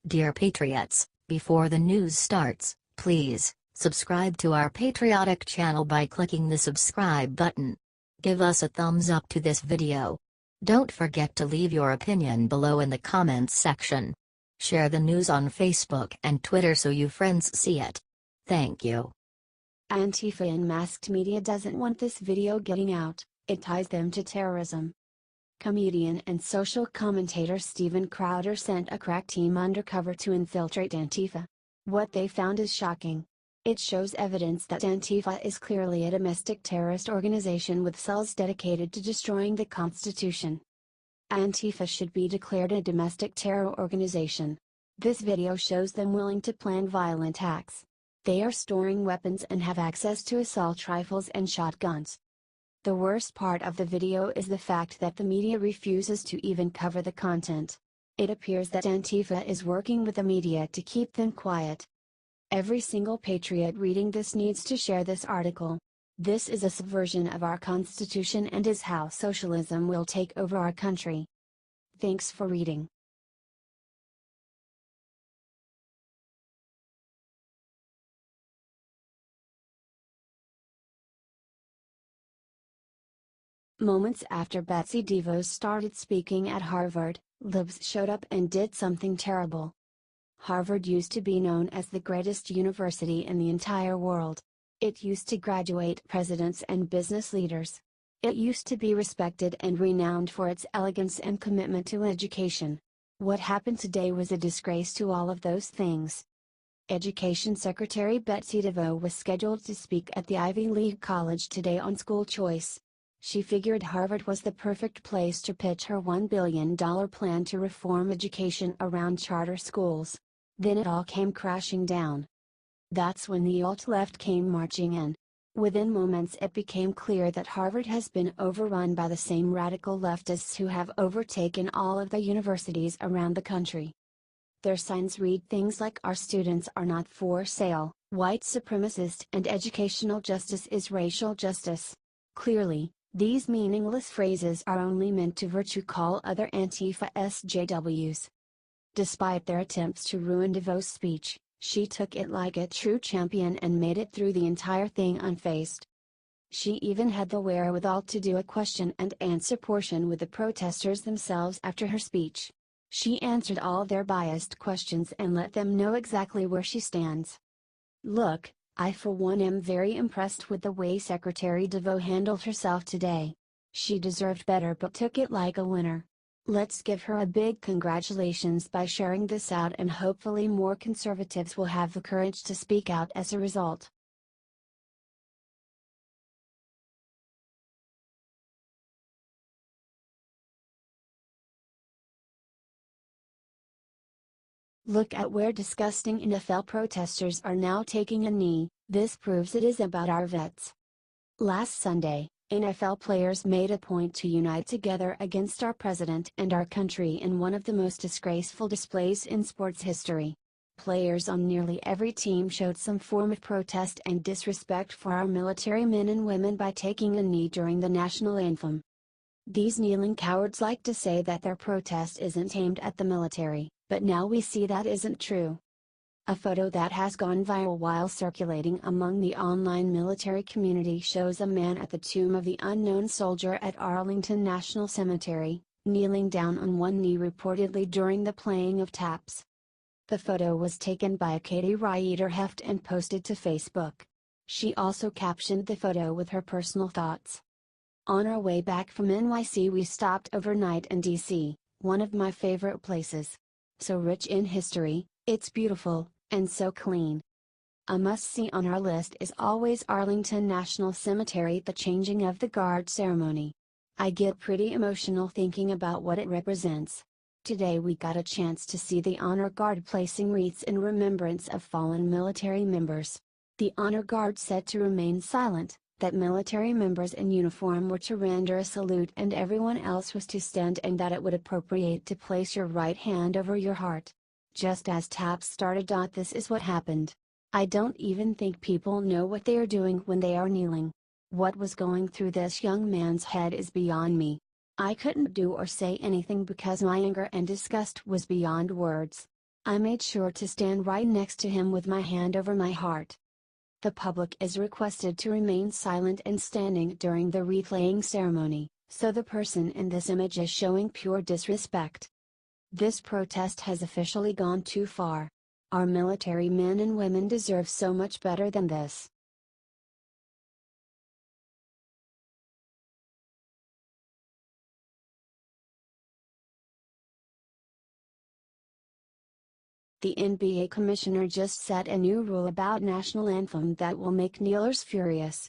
Dear Patriots, before the news starts, please, subscribe to our patriotic channel by clicking the subscribe button. Give us a thumbs up to this video. Don't forget to leave your opinion below in the comments section. Share the news on Facebook and Twitter so you friends see it. Thank you. Antifa Unmasked media doesn't want this video getting out, it ties them to terrorism. Comedian and social commentator Steven Crowder sent a crack team undercover to infiltrate Antifa. What they found is shocking. It shows evidence that Antifa is clearly a domestic terrorist organization with cells dedicated to destroying the Constitution. Antifa should be declared a domestic terror organization. This video shows them willing to plan violent acts. They are storing weapons and have access to assault rifles and shotguns. The worst part of the video is the fact that the media refuses to even cover the content. It appears that Antifa is working with the media to keep them quiet. Every single patriot reading this needs to share this article. This is a subversion of our Constitution and is how socialism will take over our country. Thanks for reading. Moments after Betsy DeVos started speaking at Harvard, libs showed up and did something terrible. Harvard used to be known as the greatest university in the entire world. It used to graduate presidents and business leaders. It used to be respected and renowned for its elegance and commitment to education. What happened today was a disgrace to all of those things. Education Secretary Betsy DeVos was scheduled to speak at the Ivy League college today on school choice. She figured Harvard was the perfect place to pitch her $1 billion plan to reform education around charter schools. Then it all came crashing down. That's when the alt-left came marching in. Within moments it became clear that Harvard has been overrun by the same radical leftists who have overtaken all of the universities around the country. Their signs read things like "Our students are not for sale," "White supremacist," and "Educational justice is racial justice." Clearly, these meaningless phrases are only meant to virtue call other Antifa SJWs. Despite their attempts to ruin DeVos' speech, she took it like a true champion and made it through the entire thing unfazed. She even had the wherewithal to do a question and answer portion with the protesters themselves after her speech. She answered all their biased questions and let them know exactly where she stands. Look, I for one am very impressed with the way Secretary DeVos handled herself today. She deserved better but took it like a winner. Let's give her a big congratulations by sharing this out, and hopefully more conservatives will have the courage to speak out as a result. Look at where disgusting NFL protesters are now taking a knee. This proves it is about our vets. Last Sunday, NFL players made a point to unite together against our president and our country in one of the most disgraceful displays in sports history. Players on nearly every team showed some form of protest and disrespect for our military men and women by taking a knee during the national anthem. These kneeling cowards like to say that their protest isn't aimed at the military, but now we see that isn't true. A photo that has gone viral while circulating among the online military community shows a man at the tomb of the unknown soldier at Arlington National Cemetery, kneeling down on one knee reportedly during the playing of taps. The photo was taken by Katie Ryder Heft and posted to Facebook. She also captioned the photo with her personal thoughts. On our way back from NYC we stopped overnight in DC, one of my favorite places. So rich in history, it's beautiful, and so clean. A must-see on our list is always Arlington National Cemetery, the changing of the guard ceremony. I get pretty emotional thinking about what it represents. Today we got a chance to see the Honor Guard placing wreaths in remembrance of fallen military members. The Honor Guard said to remain silent, that military members in uniform were to render a salute and everyone else was to stand, and that it would appropriate to place your right hand over your heart. Just as taps started. This is what happened. I don't even think people know what they are doing when they are kneeling. What was going through this young man's head is beyond me. I couldn't do or say anything because my anger and disgust was beyond words. I made sure to stand right next to him with my hand over my heart. The public is requested to remain silent and standing during the wreath-laying ceremony, so the person in this image is showing pure disrespect. This protest has officially gone too far. Our military men and women deserve so much better than this. The NBA commissioner just set a new rule about national anthem that will make kneelers furious.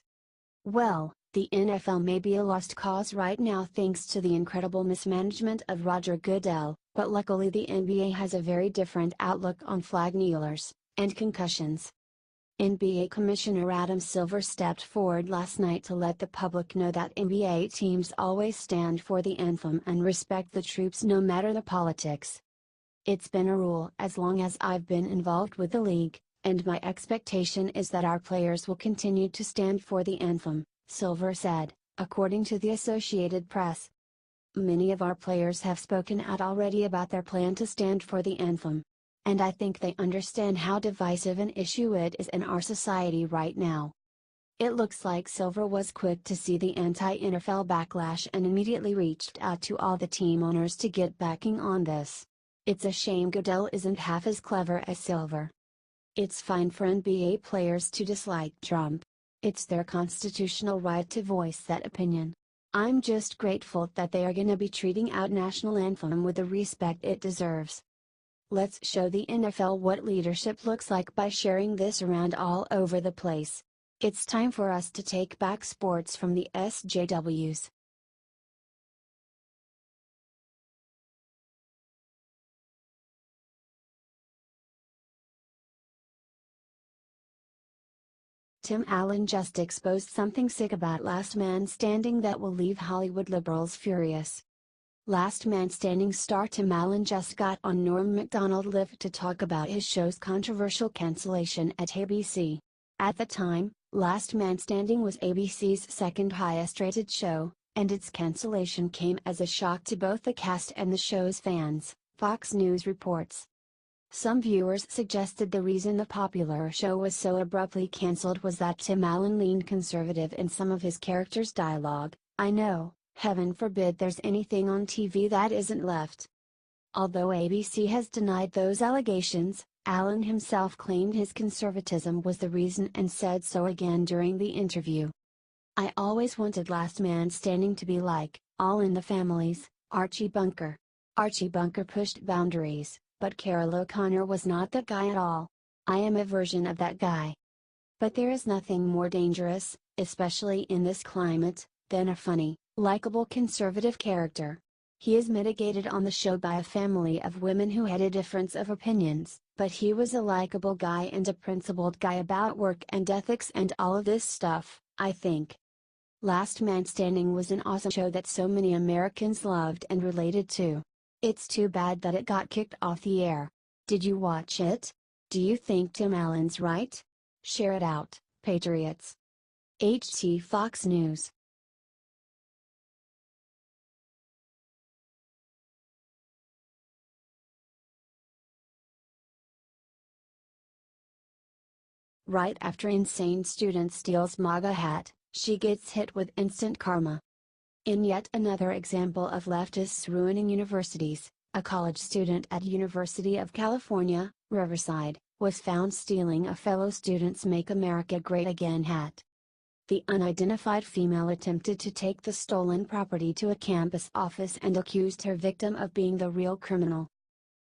Well, the NFL may be a lost cause right now thanks to the incredible mismanagement of Roger Goodell, but luckily the NBA has a very different outlook on flag kneelers and concussions. NBA Commissioner Adam Silver stepped forward last night to let the public know that NBA teams always stand for the anthem and respect the troops no matter the politics. It's been a rule as long as I've been involved with the league, and my expectation is that our players will continue to stand for the anthem, Silver said, according to the Associated Press. Many of our players have spoken out already about their plan to stand for the anthem. And I think they understand how divisive an issue it is in our society right now. It looks like Silver was quick to see the anti-NFL backlash and immediately reached out to all the team owners to get backing on this. It's a shame Goodell isn't half as clever as Silver. It's fine for NBA players to dislike Trump. It's their constitutional right to voice that opinion. I'm just grateful that they are gonna be treating our national anthem with the respect it deserves. Let's show the NFL what leadership looks like by sharing this around all over the place. It's time for us to take back sports from the SJWs. Tim Allen just exposed something sick about Last Man Standing that will leave Hollywood liberals furious. Last Man Standing star Tim Allen just got on Norm Macdonald Live to talk about his show's controversial cancellation at ABC. At the time, Last Man Standing was ABC's second highest rated show, and its cancellation came as a shock to both the cast and the show's fans, Fox News reports. Some viewers suggested the reason the popular show was so abruptly cancelled was that Tim Allen leaned conservative in some of his characters' dialogue. I know, heaven forbid there's anything on TV that isn't left. Although ABC has denied those allegations, Allen himself claimed his conservatism was the reason and said so again during the interview. I always wanted Last Man Standing to be like, All in the Family's, Archie Bunker. Archie Bunker pushed boundaries, but Carroll O'Connor was not that guy at all. I am a version of that guy. But there is nothing more dangerous, especially in this climate, than a funny, likable conservative character. He is mitigated on the show by a family of women who had a difference of opinions, but he was a likable guy and a principled guy about work and ethics and all of this stuff, I think. Last Man Standing was an awesome show that so many Americans loved and related to. It's too bad that it got kicked off the air. Did you watch it? Do you think Tim Allen's right? Share it out, Patriots. HT Fox News. Right after insane student steals MAGA hat, she gets hit with instant karma. In yet another example of leftists ruining universities, a college student at University of California, Riverside, was found stealing a fellow student's Make America Great Again hat. The unidentified female attempted to take the stolen property to a campus office and accused her victim of being the real criminal.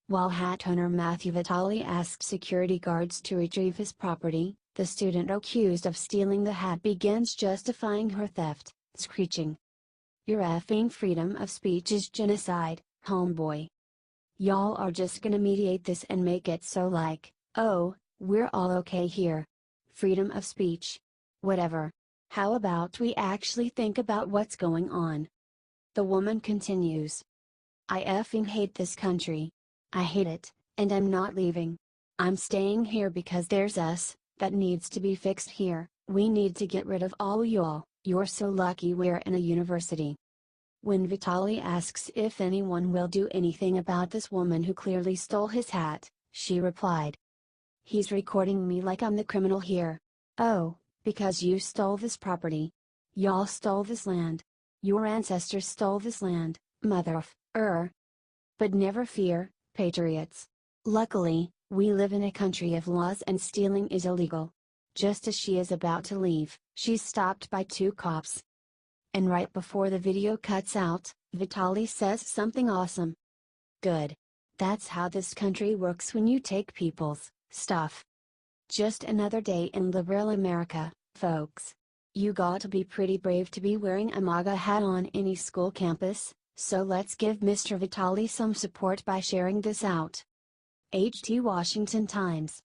While hat owner Matthew Vitale asked security guards to retrieve his property, the student accused of stealing the hat begins justifying her theft, screeching, "Your effing freedom of speech is genocide, homeboy. Y'all are just gonna mediate this and make it so like, oh, we're all okay here. Freedom of speech. Whatever. How about we actually think about what's going on?" The woman continues. "I effing hate this country. I hate it, and I'm not leaving. I'm staying here because there's us, that needs to be fixed here. We need to get rid of all y'all. You're so lucky we're in a university." When Vitale asks if anyone will do anything about this woman who clearly stole his hat, she replied. He's recording me like I'm the criminal here. Oh, because you stole this property. Y'all stole this land. Your ancestors stole this land, But never fear, patriots. Luckily, we live in a country of laws and stealing is illegal. Just as she is about to leave, she's stopped by two cops. And right before the video cuts out, Vitaly says something awesome. Good. That's how this country works when you take people's stuff. Just another day in liberal America, folks. You got to be pretty brave to be wearing a MAGA hat on any school campus, so let's give Mr. Vitaly some support by sharing this out. HT Washington Times.